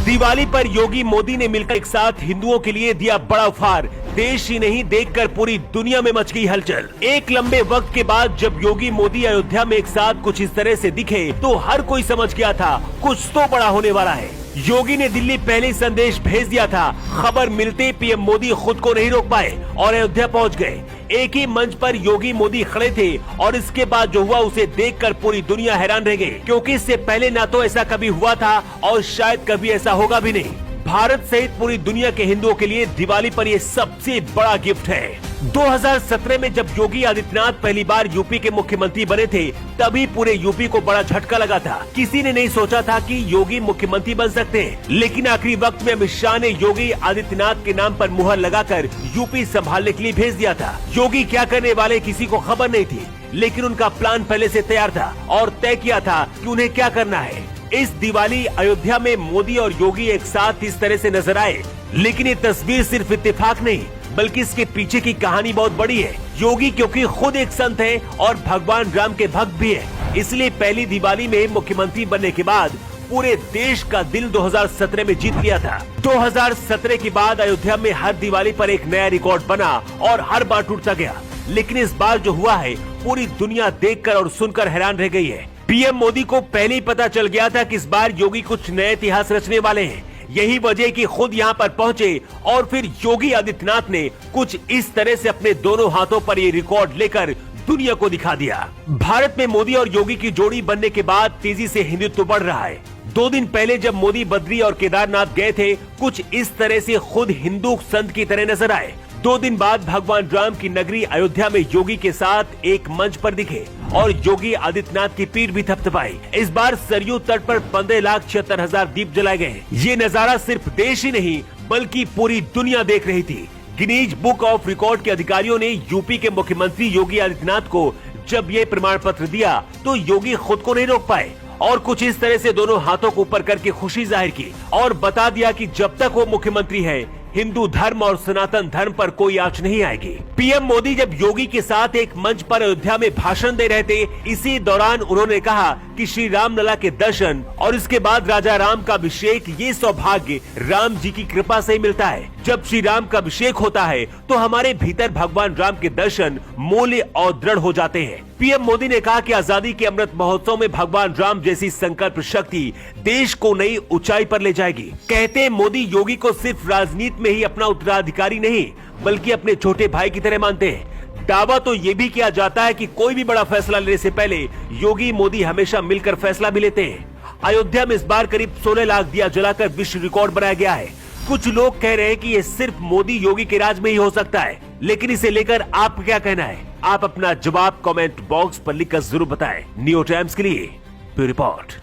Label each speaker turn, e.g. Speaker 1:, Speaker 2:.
Speaker 1: दिवाली पर योगी मोदी ने मिलकर एक साथ हिंदुओं के लिए दिया बड़ा उपहार। देश ही नहीं देखकर पूरी दुनिया में मच गई हलचल। एक लंबे वक्त के बाद जब योगी मोदी अयोध्या में एक साथ कुछ इस तरह से दिखे तो हर कोई समझ गया था कुछ तो बड़ा होने वाला है। योगी ने दिल्ली पहले संदेश भेज दिया था। खबर मिलते पीएम मोदी खुद को नहीं रोक पाए और अयोध्या पहुंच गए। एक ही मंच पर योगी मोदी खड़े थे और इसके बाद जो हुआ उसे देखकर पूरी दुनिया हैरान रह गई, क्योंकि इससे पहले ना तो ऐसा कभी हुआ था और शायद कभी ऐसा होगा भी नहीं। भारत सहित पूरी दुनिया के हिंदुओं के लिए दिवाली पर ये सबसे बड़ा गिफ्ट है। 2017 में जब योगी आदित्यनाथ पहली बार यूपी के मुख्यमंत्री बने थे तभी पूरे यूपी को बड़ा झटका लगा था। किसी ने नहीं सोचा था कि योगी मुख्यमंत्री बन सकते हैं, लेकिन आखिरी वक्त में अमित शाह ने योगी आदित्यनाथ के नाम पर मुहर लगाकर यूपी संभालने के लिए भेज दिया था। योगी क्या करने वाले किसी को खबर नहीं थी, लेकिन उनका प्लान पहले से तैयार था और तय किया था कि उन्हें क्या करना है। इस दिवाली अयोध्या में मोदी और योगी एक साथ इस तरह से नजर आए, लेकिन ये तस्वीर सिर्फ इत्तेफाक नहीं बल्कि इसके पीछे की कहानी बहुत बड़ी है। योगी क्योंकि खुद एक संत है और भगवान राम के भक्त भी है, इसलिए पहली दिवाली में मुख्यमंत्री बनने के बाद पूरे देश का दिल 2017 में जीत लिया था। 2017 के बाद अयोध्या में हर दिवाली पर एक नया रिकॉर्ड बना और हर बार टूटता गया, लेकिन इस बार जो हुआ है पूरी दुनिया देखकर और सुनकर हैरान रह गई है। पीएम मोदी को पहले ही पता चल गया था कि इस बार योगी कुछ नए इतिहास रचने वाले हैं। यही वजह कि खुद यहाँ पर पहुँचे और फिर योगी आदित्यनाथ ने कुछ इस तरह से अपने दोनों हाथों पर ये रिकॉर्ड लेकर दुनिया को दिखा दिया। भारत में मोदी और योगी की जोड़ी बनने के बाद तेजी से हिंदुत्व बढ़ रहा है। 2 दिन पहले जब मोदी बद्री और केदारनाथ गए थे कुछ इस तरह से खुद हिंदू संत की तरह नजर आए। 2 दिन बाद भगवान राम की नगरी अयोध्या में योगी के साथ एक मंच पर दिखे और योगी आदित्यनाथ की पीठ भी थपथपाई। इस बार सरयू तट पर 15,76,000 दीप जलाए गए। ये नजारा सिर्फ देश ही नहीं बल्कि पूरी दुनिया देख रही थी। गिनीज बुक ऑफ रिकॉर्ड के अधिकारियों ने यूपी के मुख्यमंत्री योगी आदित्यनाथ को जब ये प्रमाण पत्र दिया तो योगी खुद को नहीं रोक पाए और कुछ इस तरह से दोनों हाथों को ऊपर करके खुशी जाहिर की और बता दिया कि जब तक वो मुख्यमंत्री है हिंदू धर्म और सनातन धर्म पर कोई आंच नहीं आएगी। पीएम मोदी जब योगी के साथ एक मंच पर अयोध्या में भाषण दे रहे थे, इसी दौरान उन्होंने कहा कि श्री राम लला के दर्शन और इसके बाद राजा राम का अभिषेक ये सौभाग्य राम जी की कृपा से ही मिलता है। जब श्री राम का अभिषेक होता है तो हमारे भीतर भगवान राम के दर्शन मूल्य और दृढ़ हो जाते हैं। पीएम मोदी ने कहा कि आजादी के अमृत महोत्सव में भगवान राम जैसी संकल्प शक्ति देश को नई ऊंचाई पर ले जाएगी। कहते मोदी योगी को सिर्फ राजनीति में ही अपना उत्तराधिकारी नहीं बल्कि अपने छोटे भाई की तरह मानते हैं। दावा तो ये भी किया जाता है कि कोई भी बड़ा फैसला लेने से पहले योगी मोदी हमेशा मिलकर फैसला भी लेते हैं। अयोध्या में इस बार करीब 16 लाख दिया जलाकर विश्व रिकॉर्ड बनाया गया है। कुछ लोग कह रहे हैं कि ये सिर्फ मोदी योगी के राज में ही हो सकता है, लेकिन इसे लेकर आप क्या कहना है? आप अपना जवाब कमेंट बॉक्स पर लिखकर जरूर बताएं। न्यू टाइम्स के लिए ब्यूरो रिपोर्ट।